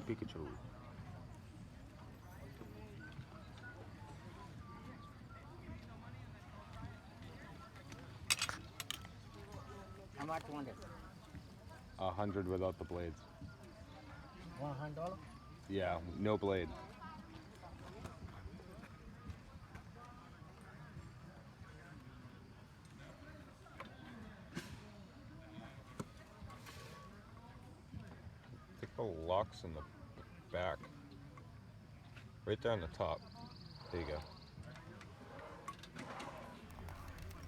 Pikachu. How much you want it? 100 without the blades. $100? Yeah, no blade. I think the lock's in the back. Right there on the top. There you go.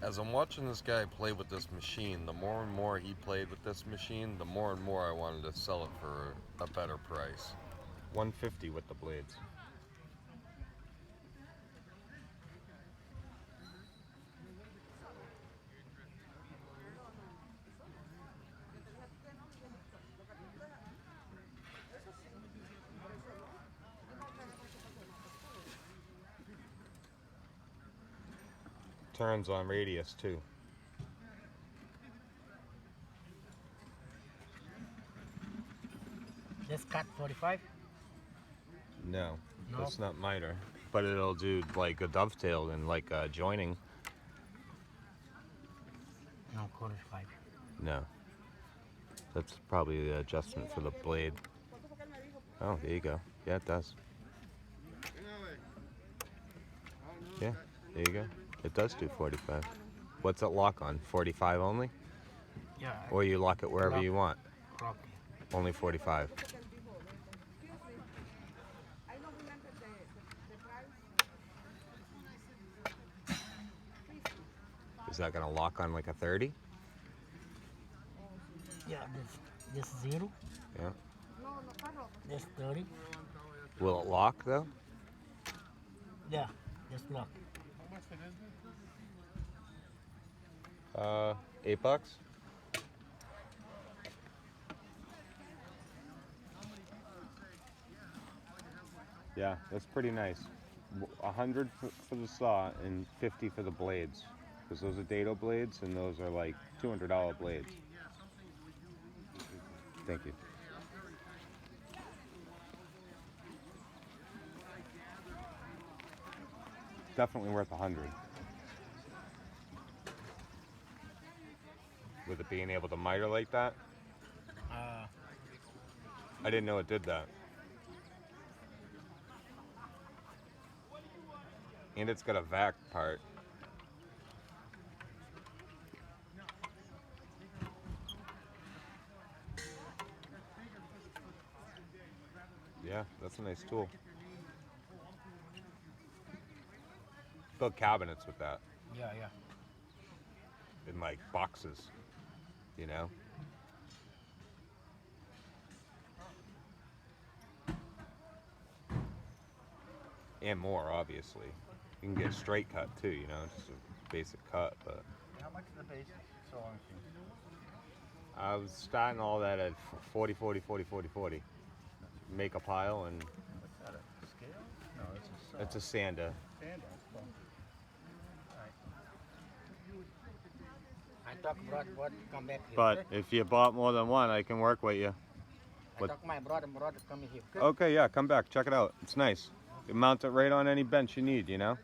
As I'm watching this guy play with this machine, the more and more he played with this machine, the more and more I wanted to sell it for a better price. $150 with the blades. Turns on radius too. This cut 45? No, No. that's not miter. But it'll do like a dovetail and like a joining. No, 45. No. That's probably the adjustment for the blade. Oh, there you go. Yeah, it does. Yeah, there you go. It does do 45. What's it lock on? 45 only? Yeah. Or you lock it wherever you want? Lock. Only 45. Is that gonna lock on like a 30? Yeah, this 0. Yeah. This 30. Will it lock though? Yeah, this lock. $8. Yeah, that's pretty nice. 100 for the saw and 50 for the blades, because those are dado blades and those are like $200 blades. Thank you. Definitely worth 100. With it being able to miter like that, I didn't know it did that. And it's got a vac part. Yeah, that's a nice tool. Build cabinets with that. Yeah. In like boxes, you know? And more, obviously. You can get a straight cut too, you know, just a basic cut, but. How much is the basic sewing machine? I was starting all that at 40, 40, 40, 40, 40. Make a pile and. What's that, a scale? No, it's a saw. It's a sander. Sander. Cool. Alright. I talk brought come back here. But Okay? if you bought more than one, I can work with you. I talk my brother coming here. Okay? Okay, yeah, come back, check it out. It's nice. You mount it right on any bench you need, you know?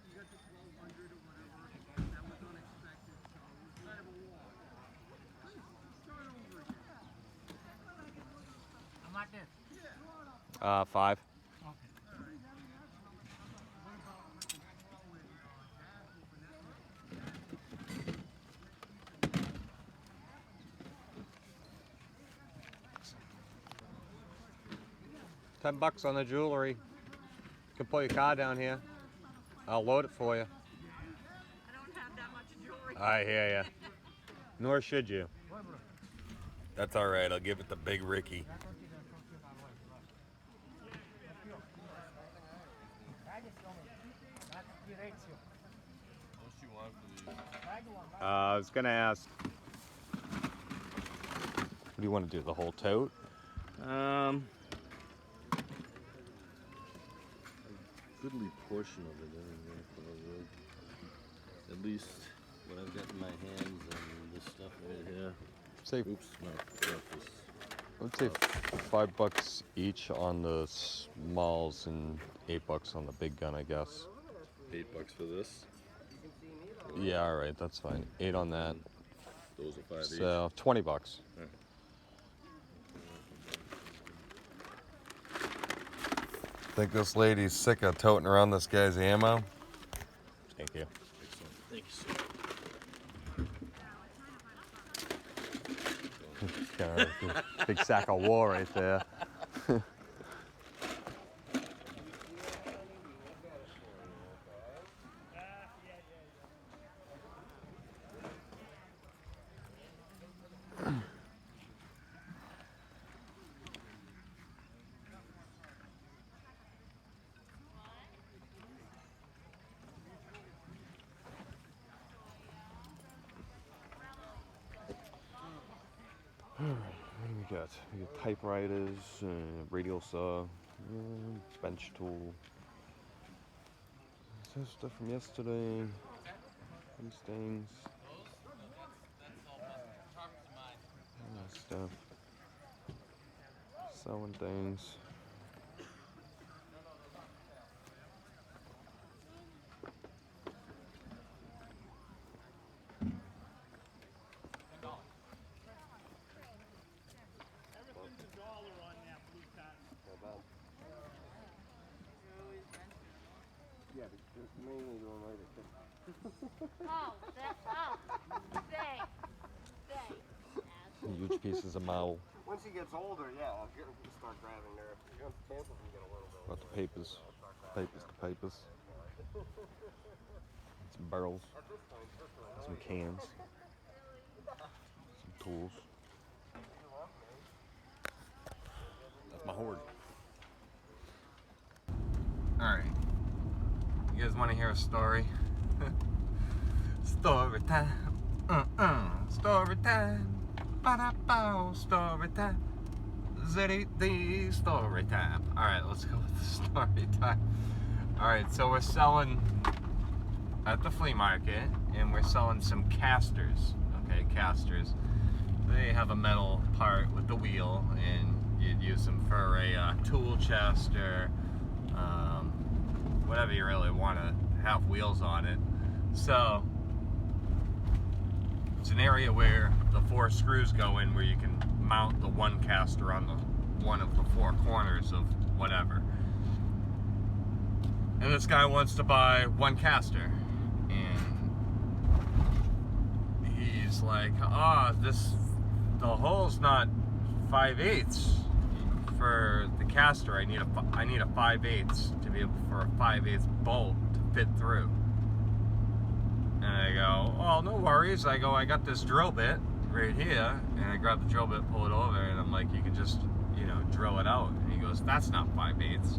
How much is? 5. Okay. $10 on the jewelry. You can put your car down here. I'll load it for you. I don't have that much jewelry. I hear ya. Nor should you. That's all right. I'll give it to Big Ricky. I was gonna ask. What do you want to do? The whole tote? A goodly portion of it anyway, probably. At least what I've got in my hands and this stuff right here. Say Oops, no, preface. would say $5 each on the smalls and $8 on the big gun, I guess. $8 for this. Yeah, all right, that's fine. 8 on that. Those are 5 each. So $20. Right. Think this lady's sick of toting around this guy's ammo? Thank you. Excellent. Thanks. Got a big sack of war right there. What do we got? We got typewriters, radial saw, bench tool. This stuff from yesterday. These things. All that stuff. Selling things. Yeah, but mainly going right at Oh, that's thanks. huge pieces of maul. Once he gets older, yeah, I'll start grabbing there. Chances we get a little bit. Got the papers. Papers. Some barrels. Some cans. Some tools. That's my hoard. Alright. You guys want to hear a story? Story time. Story time. Ba-da-bow. Story time. Zitty story time. Alright, let's go with the story time. Alright, so we're selling at the flea market and we're selling some casters. Okay, casters. They have a metal part with the wheel and you'd use them for a tool chest or whatever you really want to have wheels on it. So it's an area where the 4 screws go in where you can mount the one caster on the one of the 4 corners of whatever. And this guy wants to buy 1 caster. And he's like, the hole's not 5/8 for the caster. I need a 5/8 to be able for a 5/8 bolt to fit through. And I go, oh, no worries. I go, I got this drill bit right here, and I grab the drill bit, pull it over, and I'm like, you can just, drill it out. And he goes, that's not 5/8.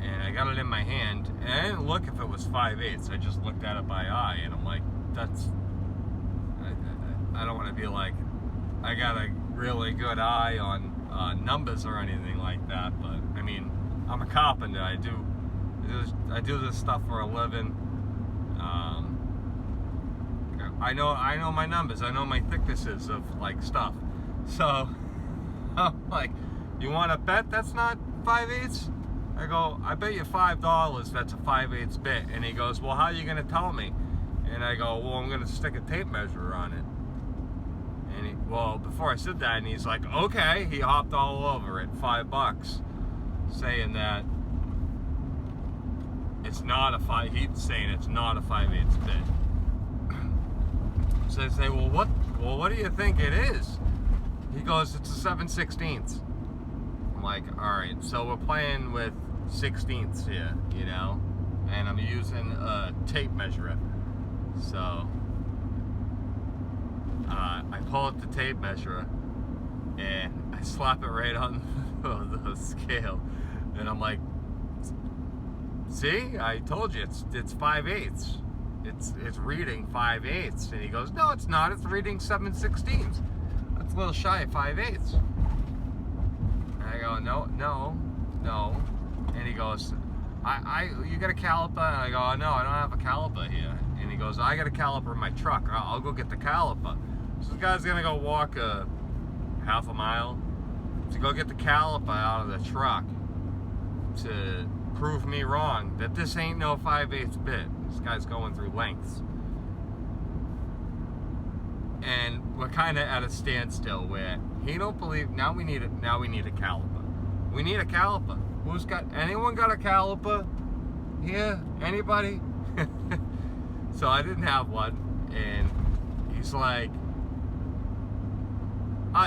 And I got it in my hand, and I didn't look if it was 5/8. I just looked at it by eye, and I'm like, I don't want to be like, I got a really good eye on numbers or anything like that, but I mean, I'm a carpenter. I do this stuff for a living. I know my numbers. I know my thicknesses of like stuff. So I'm like, you want to bet that's not 5/8? I go, I bet you $5 that's a 5/8 bit. And he goes, well, how are you gonna tell me? And I go, well, I'm gonna stick a tape measure on it. And before I said that, and he's like, okay. He hopped all over it, $5, saying that it's not a he's saying it's not a 5/8 bit. So I say, well, what do you think it is? He goes, it's a 7/16. I'm like, all right, so we're playing with 16ths here, and I'm using a tape measure. So I pull up the tape measure and I slap it right on the scale, and I'm like, see, I told you it's 5/8. It's reading 5/8. And he goes, no, it's not. It's reading 7/16. That's a little shy of 5/8. And I go, no. And he goes, you got a caliper? And I go, no, I don't have a caliper here. And he goes, I got a caliper in my truck. I'll go get the caliper. So this guy's gonna go walk a half a mile to go get the caliper out of the truck to prove me wrong that this ain't no 5/8 bit. This guy's going through lengths. And we're kind of at a standstill where he don't believe, now we need a caliper. We need a caliper. Anyone got a caliper here? Anybody? So I didn't have one, and he's like,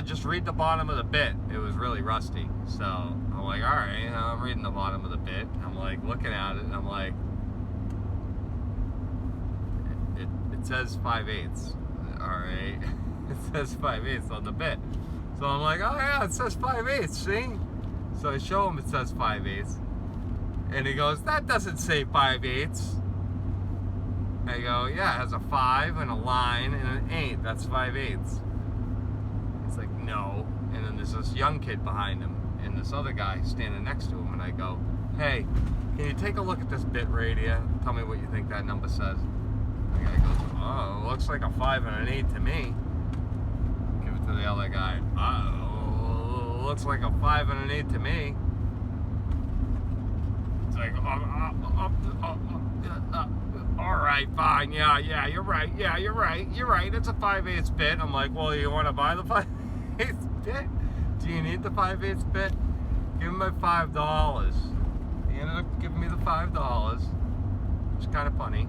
just read the bottom of the bit. It was really rusty. So I'm like, all right, I'm reading the bottom of the bit. I'm like looking at it, and I'm like, it says 5/8. All right, it says 5/8 on the bit. So I'm like, oh yeah, it says 5/8. See? So I show him it says 5/8, and he goes, that doesn't say 5/8. I go, yeah, it has a 5 and a line and an 8. That's 5/8. He's like, no. And then there's this young kid behind him and this other guy standing next to him, and I go, hey, can you take a look at this bit right here? Tell me what you think that number says. The guy goes, oh, it looks like a 5 and an 8 to me. Give it to the other guy. Oh, looks like a 5 and an 8 to me. It's like, all right, fine, yeah, you're right, you're right, it's a 5/8 bit. I'm like, well, you want to buy the 5/8 bit? Do you need the 5/8 bit? Give him my $5. He ended up giving me the $5, which is kind of funny,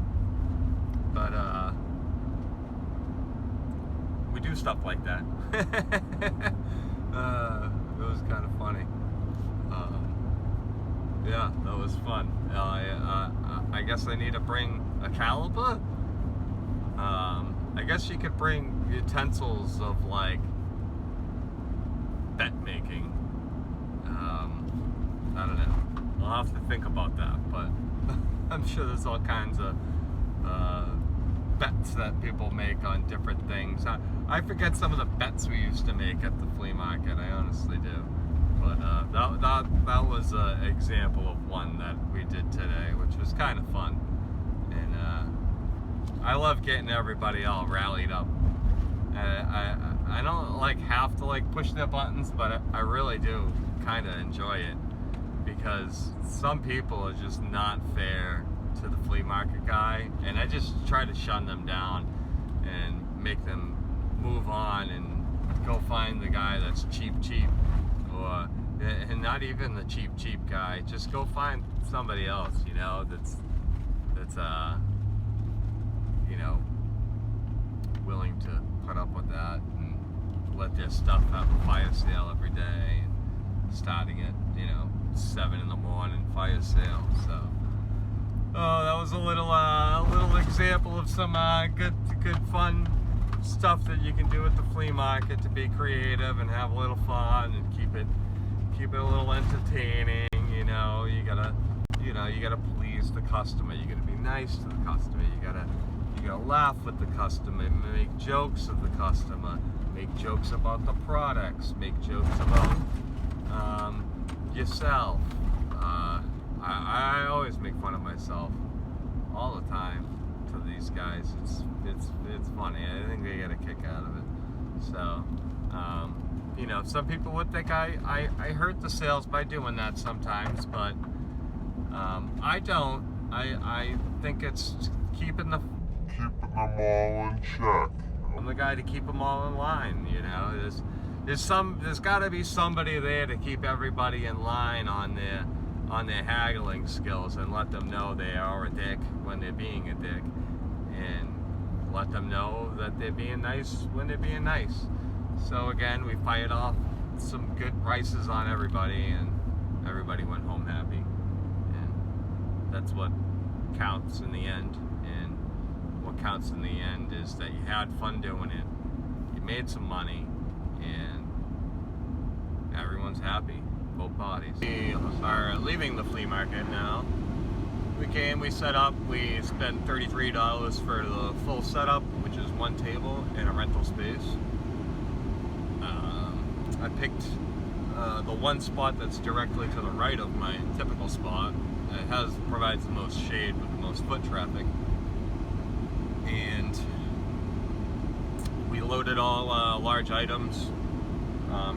but we do stuff like that. It was kind of funny. Yeah, that was fun. I guess I need to bring a caliper. I guess you could bring utensils of like bet making. I don't know. I'll have to think about that, but I'm sure there's all kinds of bets that people make on different things. I forget some of the bets we used to make at the flea market. I honestly do. But that was an example of one that we did today, which was kind of fun. And I love getting everybody all rallied up. I don't like have to like push their buttons, but I really do kind of enjoy it, because some people are just not fair to the flea market guy, and I just try to shun them down and make them move on and go find the guy that's cheap, or and not even the cheap guy. Just go find somebody else, you know, that's you know, willing to put up with that and let their stuff have a fire sale every day, and starting at, you know, 7 in the morning fire sale. So that was a little example of some good fun stuff that you can do at the flea market to be creative and have a little fun and keep it a little entertaining. You know, you gotta please the customer. You gotta be nice to the customer. You gotta laugh with the customer. Make jokes of the customer. Make jokes about the products. Make jokes about yourself. I always make fun of myself all the time to these guys. It's funny. I think they get a kick out of it. So, you know, some people would think I hurt the sales by doing that sometimes, but I don't. I think it's keeping them all in check. I'm the guy to keep them all in line. You know, there's got to be somebody there to keep everybody in line on their haggling skills, and let them know they are a dick when they're being a dick, and let them know that they're being nice when they're being nice. So again, we fired off some good prices on everybody, and everybody went home happy, and that's what counts in the end. And what counts in the end is that you had fun doing it, you made some money, and everyone's happy, both parties. We are leaving the flea market now. We set up, we spent $33 for the full setup, which is one table and a rental space. I picked the one spot that's directly to the right of my typical spot. It provides the most shade with the most foot traffic. And we loaded all large items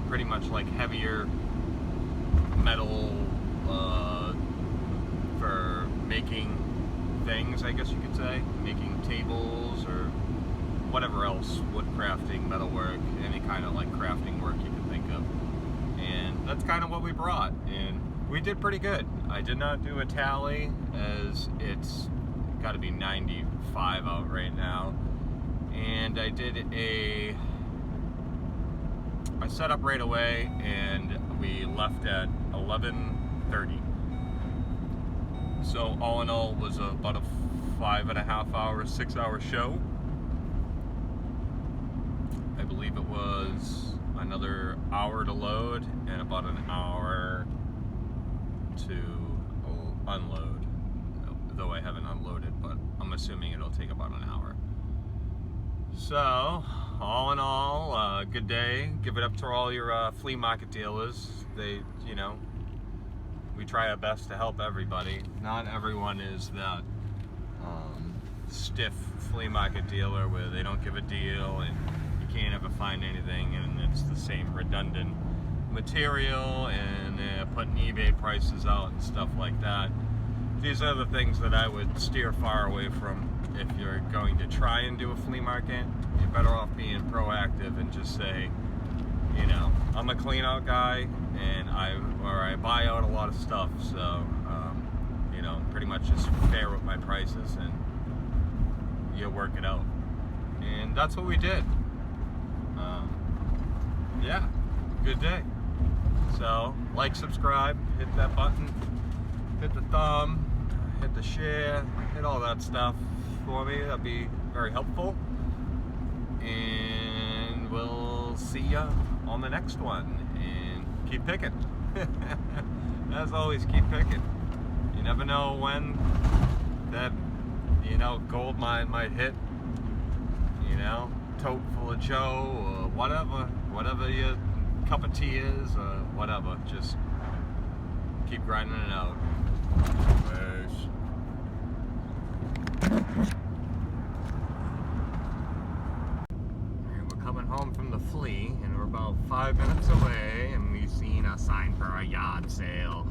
pretty much like heavier metal for making things, I guess you could say, making tables or whatever else, wood crafting, metalwork, any kind of like crafting work you can think of. And that's kind of what we brought, and we did pretty good. I did not do a tally, as it's got to be 95 out right now, and I set up right away, and we left at 11:30. So all in all, was about a 5.5 hour, 6 hour show. I believe it was another hour to load and about an hour to unload. Though I haven't unloaded, but I'm assuming it'll take about an hour. So, all in all, good day. Give it up to all your flea market dealers. They, you know, we try our best to help everybody. Not everyone is that stiff flea market dealer where they don't give a deal and you can't ever find anything, and it's the same redundant material, and they're putting eBay prices out and stuff like that. These are the things that I would steer far away from. If you're going to try and do a flea market, you're better off being proactive and just say, you know, I'm a clean out guy, and I buy out a lot of stuff, so you know, pretty much just fair with my prices, and you work it out. And that's what we did. Yeah, good day. So, like, subscribe, hit that button, hit the thumb, hit the share, hit all that stuff for me. That'd be very helpful. And we'll see ya on the next one. And keep picking. As always, keep picking. You never know when that, you know, gold mine might hit. You know, tote full of Joe or whatever your cup of tea is or whatever. Just keep grinding it out. Peace. Alright, we're coming home from the flea, and we're about 5 minutes away, and we've seen a sign for a yard sale.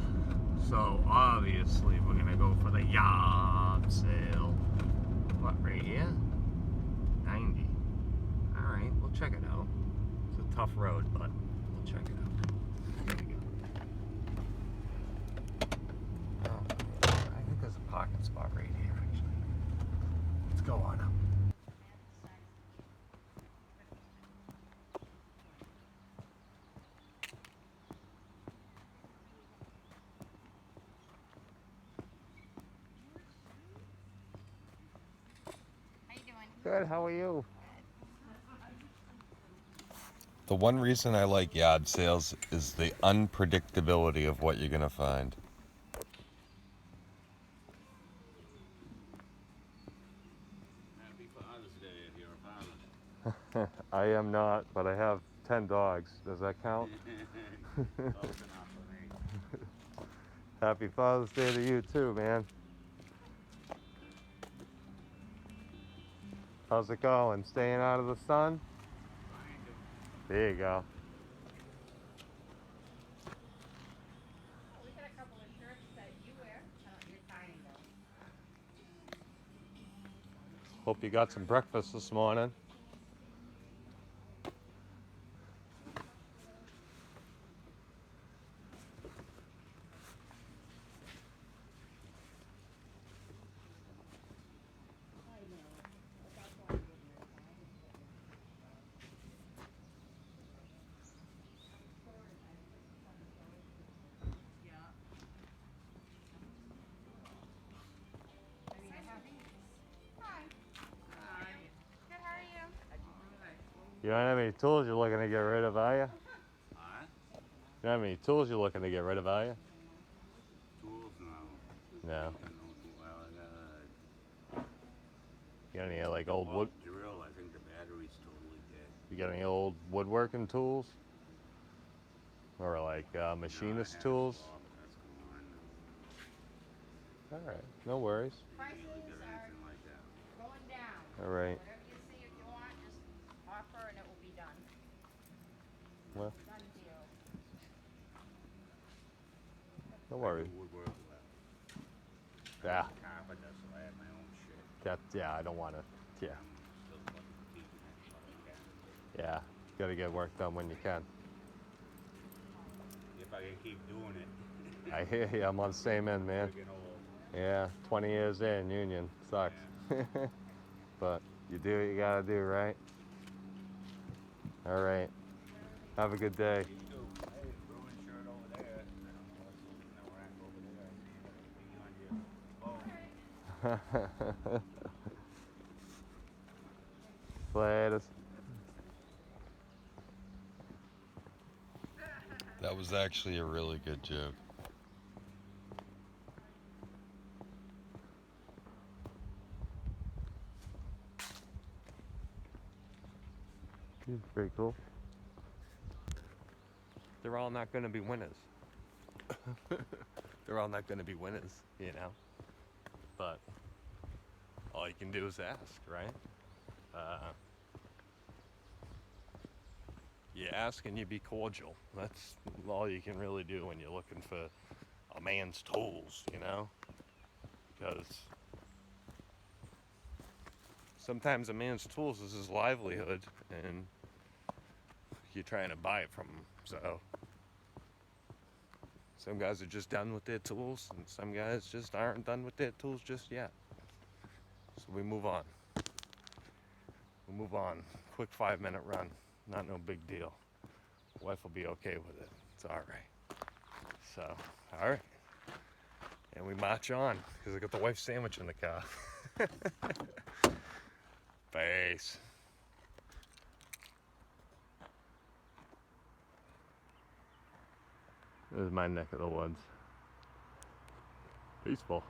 So obviously we're gonna go for the yard sale. What, right here? 90. Alright, we'll check it out. It's a tough road, but we'll check it out. Here we go. Oh, I think there's a parking spot right here, actually. Let's go on up. How you doing? Good, how are you? The one reason I like yard sales is the unpredictability of what you're gonna find. Happy Father's Day if you're a father. I am not, but I have 10 dogs. Does that count? Close enough for me. Happy Father's Day to you too, man. How's it going? Staying out of the sun? There you go. We got a couple of shirts that you wear. You're tiny though. Hope you got some breakfast this morning. You don't have any tools you're looking to get rid of, are you? Huh? You don't have any tools you're looking to get rid of, are you? Tools? No. No. Well, I got You got any like old wood? drill. I think the battery's totally dead. You got any old woodworking tools? Or like machinist No, I had a tools? saw, but that's gone. All right, no worries. Prices Got are anything like that. going down. All right. Whatever you see, if you want, just offer and it will be done. Well, Done deal. no worries. Woodwork, Yeah, carpenter, so I had my own shit. that, yeah, I don't want to, yeah, Still fucking teaching it while I can. yeah. Gotta get work done when you can. If I can keep doing it. I hear you. I'm on the same end, man. Freaking old. Yeah, 20 years in union. Sucks. But you do what you gotta do, right? All right. Have a good day. You too. Hey, Bruin shirt over there. I don't know what's in the rack over there. I see it on your phone. Later. That was actually a really good joke. It's pretty cool. They're all not going to be winners. They're all not going to be winners, you know. But all you can do is ask, right? You ask and you be cordial. That's all you can really do when you're looking for a man's tools, you know? Because sometimes a man's tools is his livelihood, and you're trying to buy it from him. So some guys are just done with their tools, and some guys just aren't done with their tools just yet. So we move on. We'll move on. Quick 5-minute run. Not no big deal. Wife will be okay with it. It's all right. So, all right. And we march on, because I got the wife's sandwich in the car. Face. This is my neck of the woods. Peaceful.